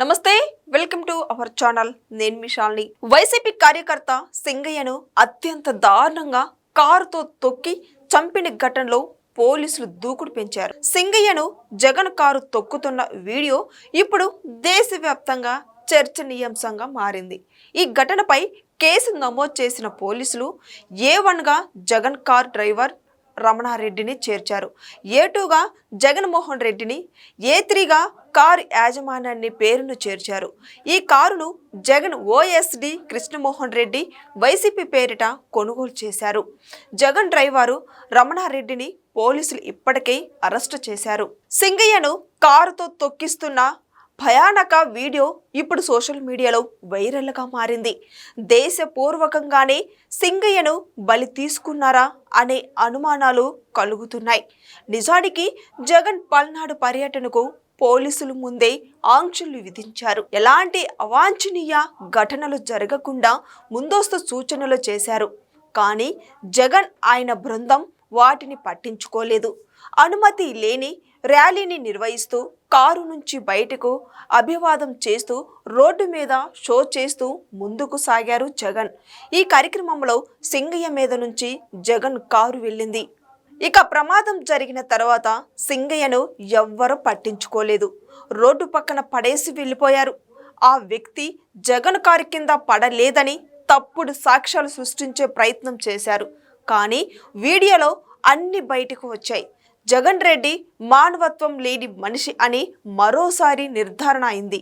నమస్తే, welcome to our channel. నేను మిషాల్ని. YCP కార్యకర్త సింగయ్యను అత్యంత దారుణంగా కారుతో తొక్కి చంపిన ఘటనలో పోలీసులు దూకుడు పెంచారు. సింగయ్యను జగన్ కారు తొక్కుతున్న వీడియో ఇప్పుడు దేశవ్యాప్తంగా చర్చనీయాంశంగా మారింది. ఈ ఘటనపై కేసు నమోదు చేసిన పోలీసులు A1గా జగన్ కార్ డ్రైవర్ రమణారెడ్డిని చేర్చారు. A2గా జగన్మోహన్ రెడ్డిని, A3గా కారు యాజమాన్యాన్ని పేరును చేర్చారు. ఈ కారును జగన్ OSD కృష్ణమోహన్ రెడ్డి వైసీపీ పేరిట కొనుగోలు చేశారు. జగన్ డ్రైవరు రమణారెడ్డిని పోలీసులు ఇప్పటికే అరెస్టు చేశారు. సింగయ్యను కారుతో తొక్కిస్తున్న భయానక వీడియో ఇప్పుడు సోషల్ మీడియాలో వైరల్గా మారింది. దేశపూర్వకంగానే సింగయ్యను బలి తీసుకున్నారా అనే అనుమానాలు కలుగుతున్నాయి. నిజానికి జగన్ పల్నాడు పర్యటనకు పోలీసులు ముందే ఆంక్షలు విధించారు. ఎలాంటి అవాంఛనీయ ఘటనలు జరగకుండా ముందస్తు సూచనలు చేశారు. కానీ జగన్ ఆయన బృందం వాటిని పట్టించుకోలేదు. అనుమతి లేని ర్యాలీని నిర్వహిస్తూ కారు నుంచి బయటకు అభివాదం చేస్తూ రోడ్డు మీద షో చేస్తూ ముందుకు సాగారు జగన్. ఈ కార్యక్రమంలో సింగయ్య మీద నుంచి జగన్ కారు వెళ్ళింది. ఇక ప్రమాదం జరిగిన తర్వాత సింగయ్యను ఎవ్వరూ పట్టించుకోలేదు. రోడ్డు పక్కన పడేసి వెళ్ళిపోయారు. ఆ వ్యక్తి జగన్ కారు కింద పడలేదని తప్పుడు సాక్ష్యాలు సృష్టించే ప్రయత్నం చేశారు. కానీ వీడియోలో అన్ని బయటకు వచ్చాయి. జగన్ రెడ్డి మానవత్వం లేని మనిషి అని మరోసారి నిర్ధారణ అయింది.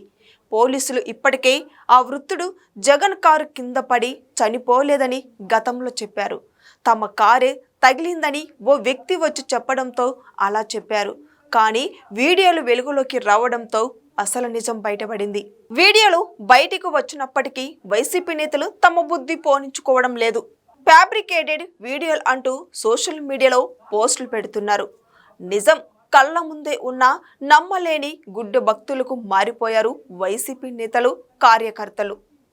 పోలీసులు ఇప్పటికే ఆ వృద్ధుడు జగన్ కారు కింద పడి చనిపోలేదని గతంలో చెప్పారు. తమ కారే తగిలిందని ఓ వ్యక్తి వచ్చి చెప్పడంతో అలా చెప్పారు. కానీ వీడియోలు వెలుగులోకి రావడంతో అసలు నిజం బయటపడింది. వీడియోలు బయటకు వచ్చినప్పటికీ వైసీపీ నేతలు తమ బుద్ధి పోనించుకోవడం లేదు. ఫ్యాబ్రికేటెడ్ వీడియోలు అంటూ సోషల్ మీడియాలో పోస్టులు పెడుతున్నారు. నిజం కళ్ళ ముందే ఉన్నా నమ్మలేని గుడ్డు భక్తులకు మారిపోయారు వైసీపీ నేతలు, కార్యకర్తలు.